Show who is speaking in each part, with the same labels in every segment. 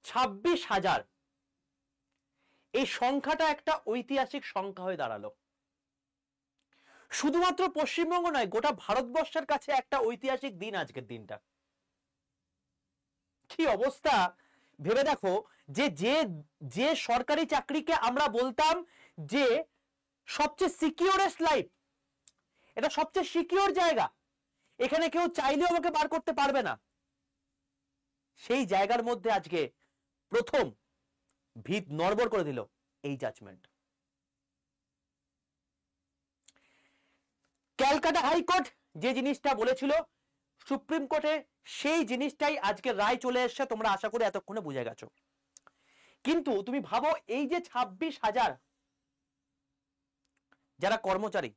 Speaker 1: 26,000 এই সংখ্যাটা একটা ঐতিহাসিক সংখ্যা হয়ে দাঁড়ালো। শুধুমাত্র পশ্চিমবঙ্গ নয়, গোটা ভারতবর্ষের কাছে একটা ঐতিহাসিক দিন আজকের দিনটা। কি অবস্থা ভেবে দেখো, যে যে যে সরকারি চাকরিকে আমরা বলতাম যে সবচেয়ে সিকিউরেস্ট লাইফ, এটা সবচেয়ে সিকিউর জায়গা, এখানে কেউ চাইলেও আমাকে বার করতে পারবে না, সেই জায়গার মধ্যে আজকে প্রথম ভিত নড়বড় করে দিল এই জাজমেন্ট। ক্যালকাটা হাইকোর্ট যে জিনিসটা বলেছিল সুপ্রিম কোর্টে, সেই জিনিসটাই আজকে রায় চলে এসছে, তোমরা আশা করি এতক্ষণে বুঝে গেছো। কিন্তু তুমি ভাবো, এই যে 26,000 যারা কর্মচারী,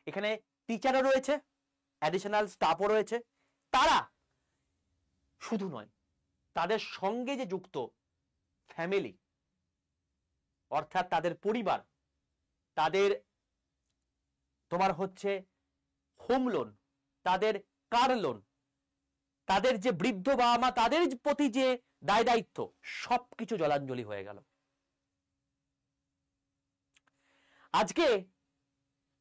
Speaker 1: এখানে টিচারও রয়েছে, অ্যাডিশনাল স্টাফও রয়েছে, তারা শুধু নয়, তাদের সঙ্গে যে যুক্ত ফ্যামিলি, অর্থাৎ তাদের পরিবার, তাদের তোমার হচ্ছে হোম লোন, তাদের কার লোন, তাদের যে বৃদ্ধ বাবা মা, তাদের প্রতি যে দায় দায়িত্ব, সবকিছু জলাঞ্জলি হয়ে গেল। আজকে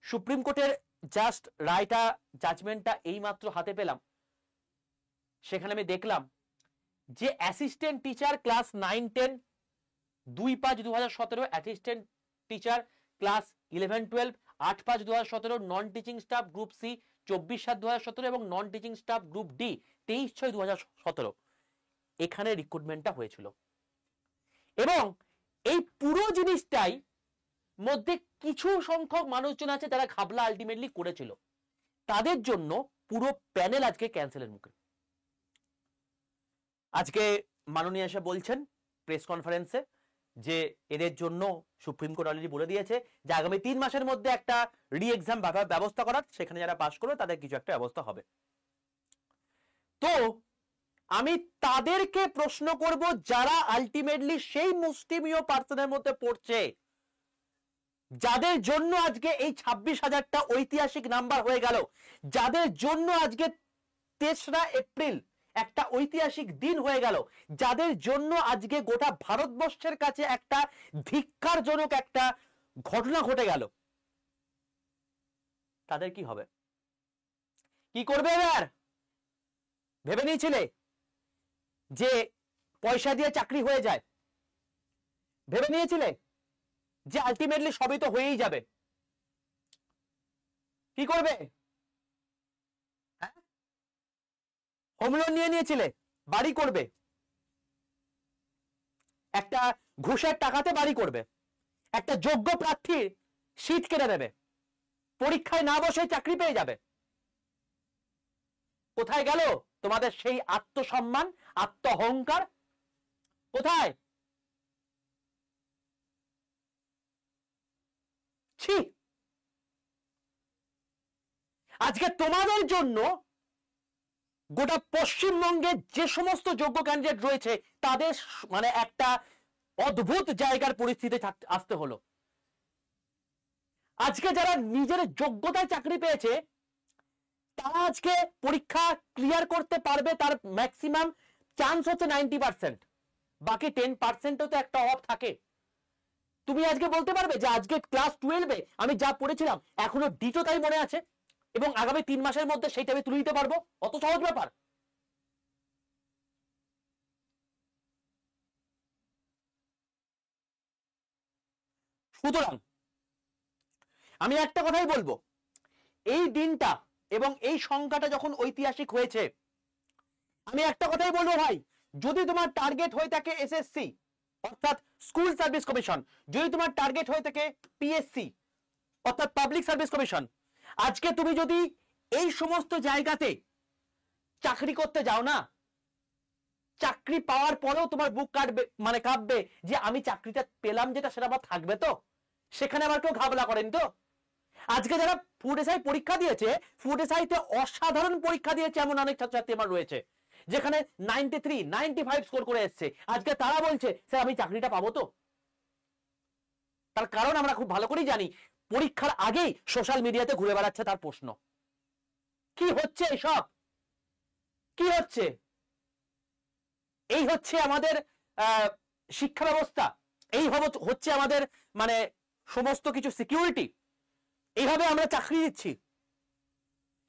Speaker 1: সুপ্রিম কোর্টের জাস্ট রায়টা, জাজমেন্টটা এই মাত্র হাতে পেলাম, সেখানে আমি দেখলাম যে assistant teacher class 9-10 2/5/2017, assistant teacher class 11-12 8/5/2017, non teaching staff group C 24/7/2017 এবং non teaching staff group D 23/6/2017 এখানে রিক্রুটমেন্টটা হয়েছিল। এবং এই পুরো জিনিসটাই মধ্যে কিছু সংখ্যক মানুষজন আছে যারা ঘাবলা আলটিমেটলি করেছিল, তাদের জন্য পুরো প্যানেল আজকে ক্যান্সেলের মুখে। আজকে মাননীয় এসে বলছেন প্রেস কনফারেন্সে যে এদের জন্য সুপ্রিম কোর্ট অলরেডি বলে দিয়েছে যে আগামী 3 মাসের মধ্যে একটা রি এক্সাম ব্যবস্থা করার, সেখানে যারা পাস করবে তাদের কিছু একটা ব্যবস্থা হবে। তো আমি তাদেরকে প্রশ্ন করব যারা আলটিমেটলি সেই মুষ্টিমেয় পার্সনের মধ্যে পড়ছে, যাদের জন্য আজকে এই 26,000টা ঐতিহাসিক নাম্বার হয়ে গেল, যাদের জন্য আজকে 3রা এপ্রিল একটা ঐতিহাসিক দিন হয়ে গেল, যাদের জন্য আজকে গোটা ভারতবর্ষের কাছে একটা ধিক্কারজনক একটা ঘটনা ঘটে গেল, তাদের কি হবে? কি করবে এবার? ভেবে নিয়েছিলে যে পয়সা দিয়ে চাকরি হয়ে যায়? ভেবে নিয়েছিলে যে আলটিমেটলি সবই তো হয়েই যাবে? কি করবে? হোম লোন নিয়ে নিয়েছিলে, বাড়ি করবে, একটা ঘুষের টাকাতে বাড়ি করবে, একটা যোগ্য প্রার্থীর সিট কেটে দেবে, পরীক্ষায় না বসে চাকরি পেয়ে যাবে। কোথায় গেল তোমাদের সেই আত্মসম্মান, আত্ম অহংকার? কোথায়? ছি! আজকে তোমাদের জন্য গোটা পশ্চিমবঙ্গে যে সমস্ত যোগ্য ক্যান্ডিডেট রয়েছে তাদের মানে একটা অদ্ভুত জায়গার পরিস্থিতি আসতে হলো। আজকে যারা নিজের যোগ্যতায় চাকরি পেয়েছে, তারা আজকে পরীক্ষা ক্লিয়ার করতে পারবে, তার ম্যাক্সিমাম চান্স হচ্ছে 90%, বাকি 10%ও তো একটা অফ থাকে। তুমি আজকে বলতে পারবে যে আজকে ক্লাস 12-এ আমি যা পড়েছিলাম এখনো ডিটো তাই মনে আছে এবং আগামী 3 মাসের মধ্যে সেইটা আমি তুলে দিতে পারবো? অত সহজ ব্যাপার? সুতরাং আমি একটা কথাই বলবো, এই দিনটা এবং এই সংখ্যাটা যখন ঐতিহাসিক হয়েছে, আমি একটা কথাই বলবো ভাই, যদি তোমার টার্গেট হয়ে থাকে এসএসসি অর্থাৎ স্কুল সার্ভিস কমিশন, যদি তোমার টার্গেট হয়ে থাকে পিএসসি অর্থাৎ পাবলিক সার্ভিস কমিশন, আজকে তুমি যদি এই সমস্ত জায়গাতে চাকরি করতে যাও না, চাকরি পাওয়ার পরেও তোমার বুক কাটবে, মানে কাঁপবে যে আমি চাকরিটা পেলাম যেটা সেটা আবার থাকবে তো? সেখানে আবার কেউ ঘাবলা করেন তো? আজকে যারা ফুড এসআই পরীক্ষা দিয়েছে, ফুড এসআইতে অসাধারণ পরীক্ষা দিয়েছে এমন অনেক ছাত্রছাত্রী আমার রয়েছে, যেখানে 93 95 স্কোর করে এসছে, আজকে তারা বলছে স্যার আমি চাকরিটা পাবো তো? তার কারণ আমরা খুব ভালো করেই জানি, পরীক্ষার আগেই সোশ্যাল মিডিয়াতে ঘুরে বেড়াচ্ছে তার প্রশ্ন। কি হচ্ছে এসব? কি হচ্ছে? এই হচ্ছে আমাদের শিক্ষা ব্যবস্থা, এই হচ্ছে আমাদের মানে সমস্ত কিছু সিকিউরিটি, এইভাবে আমরা চাকরি দিচ্ছি।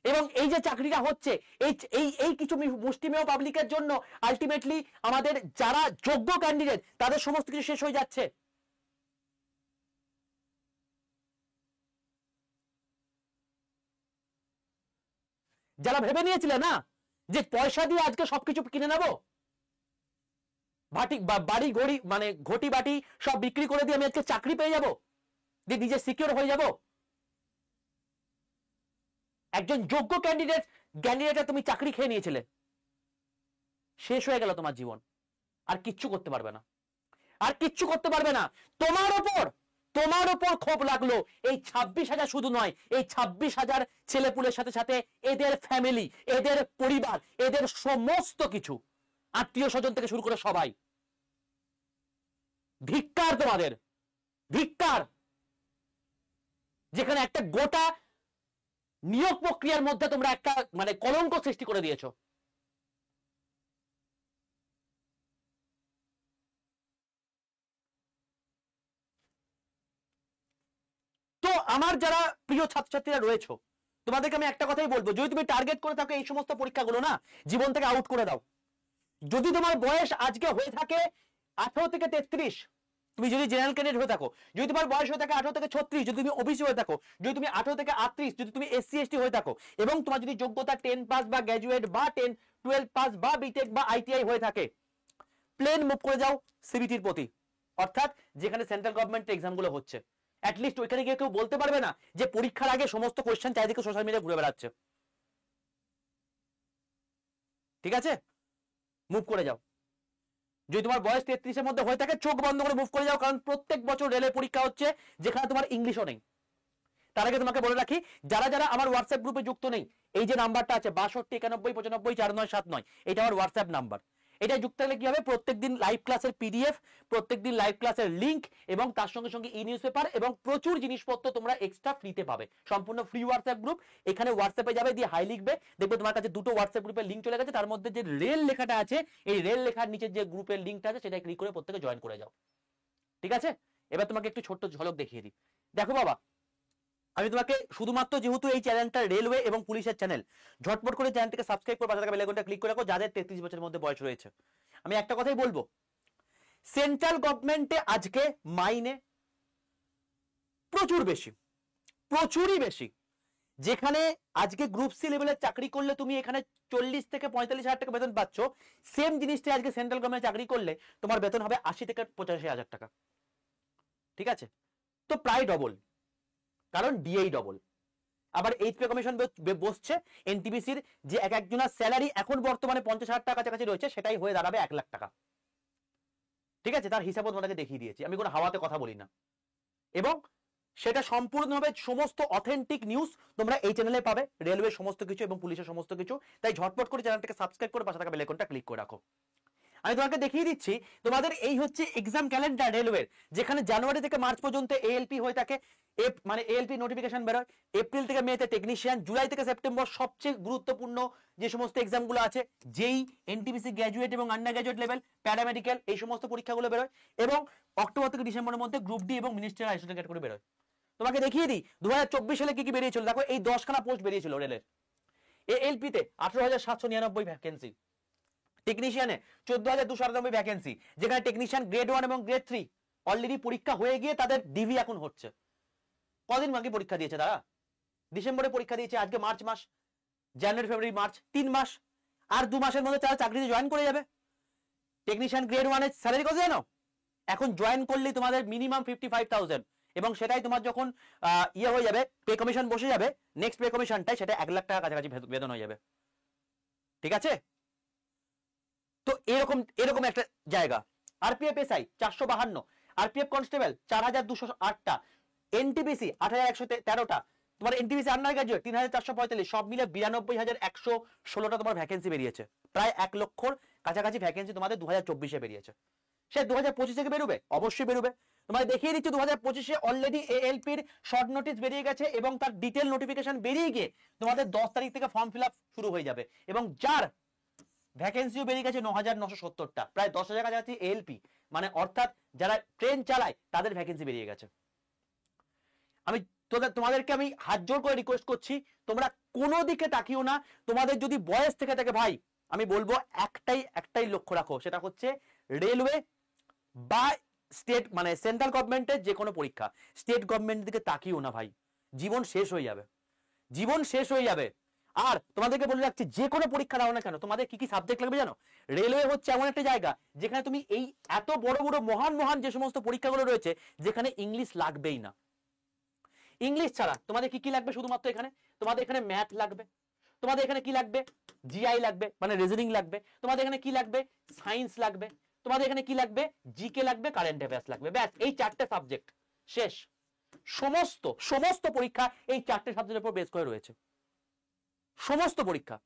Speaker 1: এবং এই যে চাকরিটা হচ্ছে এই এই এই কিছু মুষ্টিমেয় পাবলিকের জন্য আলটিমেটলি আমাদের যারা যোগ্য ক্যান্ডিডেট তাদের সমস্ত কিছু শেষ হয়ে যাচ্ছে। যারা ভেবে নিয়েছিল না যে পয়সা দিয়ে আজকে সবকিছু কিনে নেবো, বাড়ি ঘড়ি মানে ঘটি বাটি সব বিক্রি করে দিয়ে আমি আজকে চাকরি পেয়ে যাব, দিয়ে নিজে সিকিউর হয়ে যাব, একজন যোগ্য ক্যান্ডিডেট তুমি চাকরি খেয়ে নিয়েছিলে, শেষ হয়ে গেল তোমার জীবন। আর কিচ্ছু করতে পারবে না, আর কিচ্ছু করতে পারবে না। তোমার ওপর ক্ষোভ লাগলো এই 26,000 শুধু নয়, এই 26,000 ছেলেপুলের সাথে সাথে এদের ফ্যামিলি, এদের পরিবার, এদের সমস্ত কিছু আত্মীয় স্বজন থেকে শুরু করে সবাই। ধিক্কার তোমাদের, ধিক্কার। যেখানে একটা গোটা নিয়োগ প্রক্রিয়ার মধ্যে তোমরা একটা মানে কলঙ্ক সৃষ্টি করে দিয়েছো। তো আমার যারা প্রিয় ছাত্রছাত্রীরা রয়েছে, তোমাদেরকে আমি একটা কথাই বলবো, যদি তুমি টার্গেট করে থাকো এই সমস্ত পরীক্ষাগুলো না, জীবন থেকে আউট করে দাও। যদি তোমার বয়স আজকে হয়ে থাকে 18 থেকে 33, তুমি যদি জেনারেল ক্যান্ডিডেট হয়ে থাকো, যদি তোমার বয়স হয়ে থাকে 18 থেকে 36, যদি তুমি ওবিসি হয়ে থাকো, যদি তুমি 18 থেকে 38, যদি তুমি এসসি এসটি হয়ে থাকো, এবং তোমার যদি যোগ্যতা 10 পাস বা গ্র্যাজুয়েট বা 12 পাস বা বিটেক বা আইটিআই হয়ে থাকে, প্লেন মুভ করে যাও সিবিটির প্রতি, অর্থাৎ যেখানে সেন্ট্রাল গভর্নমেন্ট এক্সাম গুলো হচ্ছে। অ্যাটলিস্ট ওইখানে গিয়ে কেউ বলতে পারবে না যে পরীক্ষার আগে সমস্ত কোয়েশ্চেন চারিদিকে সোশ্যাল মিডিয়ায় ঘুরে বেড়াচ্ছে। ঠিক আছে, মুভ করে যাও। যদি তোমার বয়স 33-এর মধ্যে হয়ে থাকে, চোখ বন্ধ করে মুভ করে যাও, কারণ প্রত্যেক বছর রেলের পরীক্ষা হচ্ছে যেখানে তোমার ইংলিশও নেই। তার আগে তোমাকে বলে রাখি, যারা যারা আমার হোয়াটসঅ্যাপ গ্রুপে যুক্ত নেই, এই যে নাম্বারটা আছে 62 91 95 4979, এটা আমার হোয়াটসঅ্যাপ নাম্বার। এটা যুক্ত হলে কি হবে, প্রত্যেকদিন লাইভ ক্লাসের পিডিএফ, প্রত্যেকদিন লাইভ ক্লাসের লিংক, এবং তার সঙ্গে সঙ্গে ই নিউজ পেপার এবং প্রচুর জিনিসপত্র তোমরা এক্সট্রা ফ্রিতে পাবে। সম্পূর্ণ ফ্রি হোয়াটসঅ্যাপ গ্রুপ। এখানে হোয়াটসঅ্যাপে যাবে, দিয়ে হাই লিখবে, দেখবে তোমার কাছে দুটো হোয়াটসঅ্যাপ গ্রুপের লিংক চলে গেছে। তার মধ্যে যে রেল লেখাটা আছে, এই রেল লেখার নিচে যে গ্রুপের লিংকটা আছে সেটা ক্লিক করে প্রত্যেকে জয়েন করে যাও। ঠিক আছে, এবার তোমাকে একটু ছোট্ট ঝলক দেখিয়ে দিই। দেখো বাবা, আমি তোমাকে শুধুমাত্র, যেহেতু এই চ্যানেলটা রেলওয়ে এবং পুলিশের চ্যানেল, ঝটপট করে চ্যানেলটাকে সাবস্ক্রাইব করে পাশে থাকা বেল আইকনটা ক্লিক করে রাখো, যাদের 33 বছরের মধ্যে বয়স রয়েছে। আমি একটা কথাই বলবো, সেন্ট্রাল গভর্নমেন্টে আজকে মাইনে প্রচুর বেশি, প্রচুরই বেশি। যেখানে আজকে গ্রুপ সি লেভেলের চাকরি করলে তুমি এখানে 40 থেকে 45,000 টাকা বেতন পাচ্ছ, সেম জিনিসটা আজকে সেন্ট্রাল গভর্নমেন্ট চাকরি করলে তোমার বেতন হবে 80 থেকে 85,000 টাকা। ঠিক আছে, তো প্রায় ডবল, কারণ ডিএই ডবল। আবার এইচ পে কমিশন বসছে, এনটিপিসির যে এক একজনের স্যালারি এখন বর্তমানে 50,000 টাকা কাছাকাছি রয়েছে, সেটাই হয়ে দাঁড়াবে 1 লাখ টাকা। ঠিক আছে, তার হিসাবও তোমাদেরকে দেখিয়ে দিয়েছি, আমি কোনো হাওয়াতে কথা বলি না। এবং সেটা সম্পূর্ণভাবে সমস্ত অথেন্টিক নিউজ তোমরা এই চ্যানেলে পাবে, রেলওয়ে সমস্ত কিছু এবং পুলিশের সমস্ত কিছু। তাই ঝটপট করে চ্যানেলটাকে সাবস্ক্রাইব করে পাশে থাকা বেল আইকনটা ক্লিক করে রাখো। আমি তোমাকে দেখিয়ে দিচ্ছি, তোমাদের এই হচ্ছে এক্সাম ক্যালেন্ডার রেলওয়ের, যেখানে জানুয়ারি থেকে মার্চ পর্যন্ত এএলপি হয়ে থাকে, মানে এএলপি নোটিফিকেশন বেরোয়, এপ্রিল থেকে মেতে টেকনিশিয়ান, জুলাই থেকে সেপ্টেম্বর সবচেয়ে গুরুত্বপূর্ণ যে সমস্ত এক্সামগুলো আছে, যেই এনটিপিসি গ্র্যাজুয়েট এবং আন্ডার গ্র্যাজুয়েট লেভেল, প্যারামেডিক্যাল, এই সমস্ত পরীক্ষাগুলো বেরোয়, এবং অক্টোবর থেকে ডিসেম্বরের মধ্যে গ্রুপ ডি এবং মিনিস্ট্রিয়াল আইসোলেটেড ক্যাটাগরি বেরোয়। তোমাকে দেখিয়ে দিই 2024 সালে কি কি বেরিয়েছিল। দেখো, এই 10খানা পোস্ট বেরিয়েছিল রেলের। এএলপি তে 18,799 ভ্যাকেন্সি, টেকনিশিয়ানে 14,298 ভ্যাকেন্সি, যেখানে টেকনিশিয়ান গ্রেড 1 এবং গ্রেড 3 অলরেডি পরীক্ষা হয়ে গিয়ে তাদের ডিভি এখন হচ্ছে। কদিন বাকি পরীক্ষা দিয়েছে তারা? ডিসেম্বরে পরীক্ষা দিয়েছে, আজকে মার্চ মাস, জানুয়ারি ফেব্রুয়ারি মার্চ, 3 মাস। আর 2 মাসের মধ্যে তারা চাকরিতে জয়েন করে যাবে। টেকনিশিয়ান গ্রেড 1 এর স্যালারি কত জানো? এখন জয়েন করলেই তোমাদের মিনিমাম 55,000, এবং সেটাই তোমার যখন ইয়ে হয়ে যাবে, পে কমিশন বসে যাবে, নেক্সট পে কমিশনটাই সেটা 1 লাখ টাকা কাছাকাছি বেতন হয়ে যাবে। ঠিক আছে, তো এরকম একটা জায়গা। আরপিএফ এসআই 452, আরপিএফ কনস্টেবল 4,208টা, এনটিপিসি 8,113টা, তোমার এনটিপিসি আন্ডার গ্রাজুয়েট 3,445, সব মিলে 92,116টা তোমার ভ্যাকেন্সি বেরিয়েছে। প্রায় 1 লক্ষর কাছাকাছি ভ্যাকেন্সি তোমাদের 2024-এ বেরিয়েছে। সে 2025 থেকে বেরোবে, অবশ্যই বেরোবে। তোমায় দেখিয়ে দিচ্ছি 2025-এ অলরেডি এএলপির শর্ট নোটিস বেরিয়ে গেছে, এবং তার ডিটেল নোটিফিকেশন বেরিয়ে গিয়ে তোমাদের 10 তারিখ থেকে ফর্ম ফিল আপ শুরু হয়ে যাবে। এবং যার ভ্যাকেন্সিও বেরিয়ে গেছে 9,970টা, প্রায় 10,000 কাছাকাছি এএলপি, মানে অর্থাৎ যারা ট্রেন চালায় তাদের ভ্যাকেন্সি বেরিয়ে গেছে। আমি তোমাদেরকে আমি হাত জোর করে রিকোয়েস্ট করছি, তোমরা কোনো দিকে তাকিও না। তোমাদের যদি বয়স থেকে থাকে ভাই, আমি বলবো একটাই লক্ষ্য রাখো, সেটা হচ্ছে রেলওয়ে বা স্টেট মানে সেন্ট্রাল গভর্নমেন্টের যে কোনো পরীক্ষা। স্টেট গভর্নমেন্টের দিকে তাকিও না ভাই, জীবন শেষ হয়ে যাবে, জীবন শেষ হয়ে যাবে। আর তোমাদেরকে বলে রাখছি, যে কোনো পরীক্ষা দাও না কেন, তোমাদের কি কি সাবজেক্ট লাগবে জানো? রেলওয়ে হচ্ছে এমন একটা জায়গা যেখানে তুমি এই এত বড় বড় মহান মহান যে সমস্ত পরীক্ষাগুলো রয়েছে, যেখানে ইংলিশ লাগবেই না। ইংলিশ ছাড়া তোমাদের কি কি লাগবে? শুধুমাত্র এখানে তোমাদের এখানে ম্যাথ লাগবে, তোমাদের এখানে কি লাগবে? জিআই লাগবে, মানে রিজনিং লাগবে, তোমাদের এখানে কি লাগবে? সায়েন্স লাগবে, তোমাদের এখানে কি লাগবে? জিকে লাগবে, কারেন্ট অ্যাফেয়ার্স লাগবে, ব্যাস এই 4টে সাবজেক্ট শেষ। সমস্ত সমস্ত পরীক্ষা এই 4টে সাবজেক্টের উপর বেস করে রয়েছে, সমস্ত পরীক্ষা।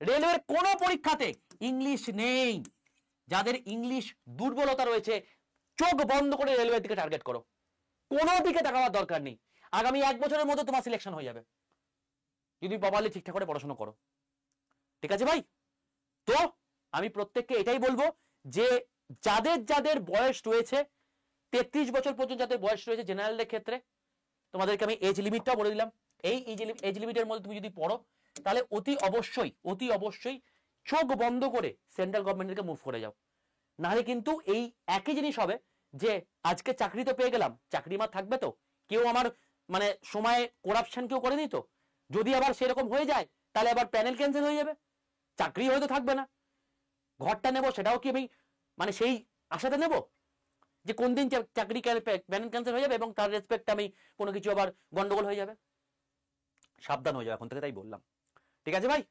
Speaker 1: রেলওয়ের কোন পরীক্ষাতে ইংলিশ নেই। যাদের ইংলিশ দুর্বলতা রয়েছে, চোখ বন্ধ করে রেলওয়ের দিকে টার্গেট করো, কোনো দিকে তাকাবার দরকার নেই। আগামী 1 বছরের মধ্যে তোমার সিলেকশন হয়ে যাবে যদি প্রপারলি ঠিকঠাক করে পড়াশোনা করো। ঠিক আছে ভাই? তো আমি প্রত্যেককে এটাই বলবো যে যাদের যাদের বয়স রয়েছে 33 বছর পর্যন্ত, যাদের বয়স রয়েছে জেনারেলের ক্ষেত্রে, তোমাদেরকে আমি এজ লিমিটটা বলে দিলাম। এই এজ লিমিটের মধ্যে তুমি যদি পড়ো, তাহলে অতি অবশ্যই চোখ বন্ধ করে সেন্ট্রাল গভর্নমেন্টকে মুভ করে যাও। নাহলে কিন্তু এই একই জিনিস হবে যে আজকে চাকরি তো পেয়ে গেলাম, চাকরি আমার থাকবে তো, কেউ আমার মানে সময়ে করাপশন কেউ করেনি তো? যদি আবার সেরকম হয়ে যায় তাহলে আবার প্যানেল ক্যান্সেল হয়ে যাবে, চাকরি হয়তো থাকবে না, ঘরটা নেবো সেটাও কি আমি মানে সেই আশাতে নেব যে কোন দিন চাকরি প্যানেল ক্যান্সেল হয়ে যাবে এবং তার রেসপেক্ট আমি কোনো কিছু আবার গন্ডগোল হয়ে যাবে? সাবধান হয়ে যাবে এখন থেকে, তাই বললাম। ঠিক আছে ভাই?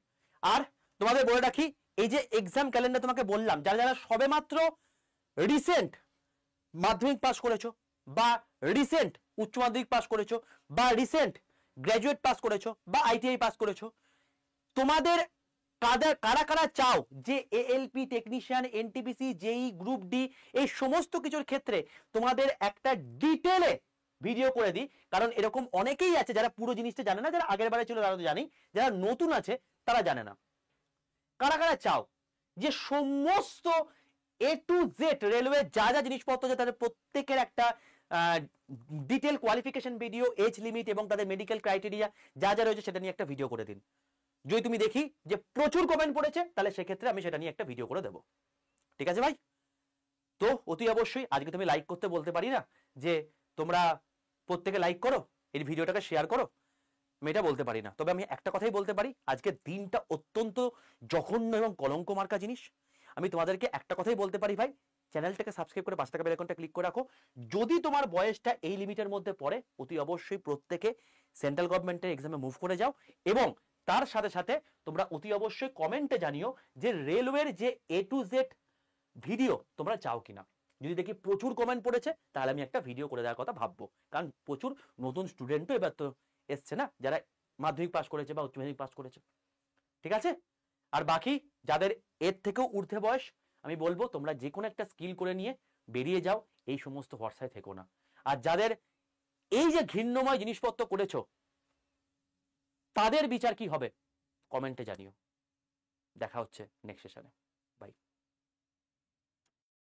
Speaker 1: আর তোমাদের বলে রাখি, এই যে এক্সাম ক্যালেন্ডার তোমাকে বললাম, যারা যারা সবেমাত্র রিসেন্ট মাধ্যমিক পাস করেছো, বা রিসেন্ট উচ্চ মাধ্যমিক পাস করেছো, বা রিসেন্ট গ্র্যাজুয়েট পাস করেছো, বা আইটিআই পাস করেছো, তোমাদের কারা কারা চাও যে এএলপি টেকনিশিয়ান, এনটিপিসি, জেই, গ্রুপ ডি, এই সমস্ত কিছুর ক্ষেত্রে তোমাদের একটা ডিটেলে ভিডিও করে দিই? কারণ এরকম অনেকেই আছে যারা পুরো জিনিসটা জানে না, যারা আগের বারে ছিল তারা তো জানি, যারা নতুন আছে তারা জানে না। কারা কারা চাও যে সমস্ত এ টু জেড রেলওয়ে যা যা জিনিসপত্র আছে তাদের প্রত্যেকের একটা detail qualification video, age limit এবং তাদের মেডিকেল ক্রাইটেরিয়া যা যা রয়েছে সেটা নিয়ে একটা ভিডিও করে দিন? যদি তুমি দেখি যে প্রচুর কমেন্ট পড়েছে, তাহলে সেক্ষেত্রে আমি সেটা নিয়ে একটা ভিডিও করে দেবো। ঠিক আছে ভাই? তো অতি অবশ্যই আজকে তুমি লাইক করতে বলতে পারি না যে তোমরা প্রত্যেকে লাইক করো, এই ভিডিওটাকে শেয়ার করো, আমি এটা বলতে পারি না। তবে আমি একটা কথাই বলতে পারি, আজকের দিনটা অত্যন্ত জঘন্য এবং কলঙ্ক মার্কা জিনিস। আমি তোমাদেরকে একটা কথাই বলতে পারি ভাই, চ্যানেলটাকে সাবস্ক্রাইব করে 5 টাকা বেল আইকনটা ক্লিক করে রাখো। যদি তোমার বয়সটা এই লিমিটের মধ্যে পড়ে, অতি অবশ্যই প্রত্যেকে সেন্ট্রাল গভর্নমেন্টের এক্সামে মুভ করে যাও, এবং তার সাথে সাথে তোমরা অতি অবশ্যই কমেন্টে জানিও যে রেলওয়ের যে এ টু জেড ভিডিও তোমরা চাও কিনা। যদি দেখি প্রচুর কমেন্ট পড়েছে, তাহলে আমি একটা ভিডিও করে দেওয়ার কথা ভাববো, কারণ প্রচুর নতুন স্টুডেন্টও এবার তো এসছে না, যারা মাধ্যমিক পাস করেছে বা উচ্চ মাধ্যমিক পাস করেছে। ঠিক আছে? আর বাকি যাদের এর থেকেও ঊর্ধ্বে বয়স, আমি বলবো তোমরা যে কোনো একটা স্কিল করে নিয়ে বেরিয়ে যাও, এই সমস্ত ভরসায় থেকো না। আর যাদের এই যে ঘৃণ্যময় জিনিসপত্র করেছো, তাদের বিচার কি হবে কমেন্টে জানিও। দেখা হচ্ছে নেক্সট সেশনে।